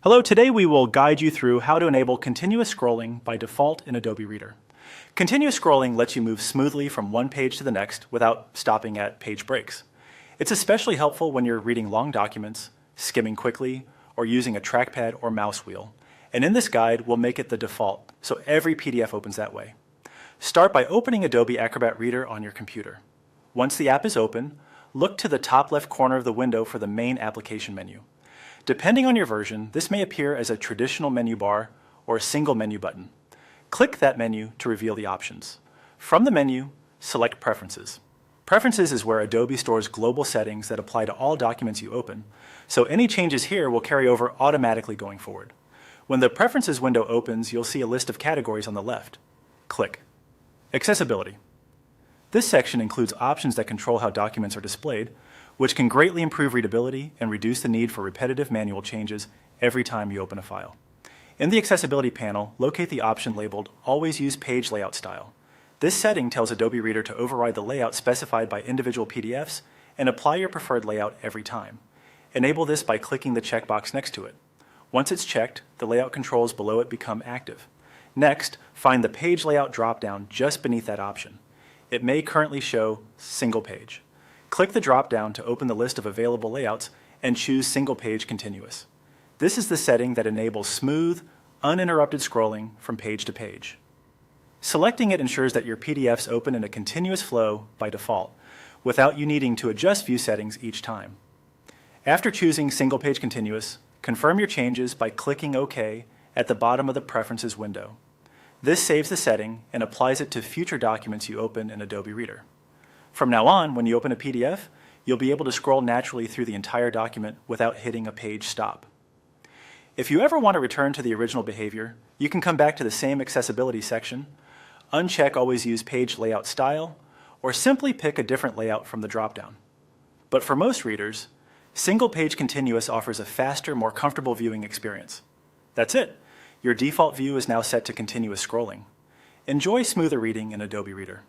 Hello, today we will guide you through how to enable continuous scrolling by default in Adobe Reader. Continuous scrolling lets you move smoothly from one page to the next without stopping at page breaks. It's especially helpful when you're reading long documents, skimming quickly, or using a trackpad or mouse wheel. And in this guide, we'll make it the default, so every PDF opens that way. Start by opening Adobe Acrobat Reader on your computer. Once the app is open, look to the top left corner of the window for the main application menu. Depending on your version, this may appear as a traditional menu bar or a single menu button. Click that menu to reveal the options. From the menu, select Preferences. Preferences is where Adobe stores global settings that apply to all documents you open, so any changes here will carry over automatically going forward. When the Preferences window opens, you'll see a list of categories on the left. Click. Accessibility. This section includes options that control how documents are displayed, which can greatly improve readability and reduce the need for repetitive manual changes every time you open a file. In the Accessibility panel, locate the option labeled Always Use Page Layout Style. This setting tells Adobe Reader to override the layout specified by individual PDFs and apply your preferred layout every time. Enable this by clicking the checkbox next to it. Once it's checked, the layout controls below it become active. Next, find the Page Layout drop-down just beneath that option. It may currently show Single Page. Click the drop-down to open the list of available layouts and choose Single Page Continuous. This is the setting that enables smooth, uninterrupted scrolling from page to page. Selecting it ensures that your PDFs open in a continuous flow by default, without you needing to adjust view settings each time. After choosing Single Page Continuous, confirm your changes by clicking OK at the bottom of the Preferences window. This saves the setting and applies it to future documents you open in Adobe Reader. From now on, when you open a PDF, you'll be able to scroll naturally through the entire document without hitting a page stop. If you ever want to return to the original behavior, you can come back to the same accessibility section, uncheck Always Use Page Layout Style, or simply pick a different layout from the dropdown. But for most readers, Single Page Continuous offers a faster, more comfortable viewing experience. That's it. Your default view is now set to continuous scrolling. Enjoy smoother reading in Adobe Reader.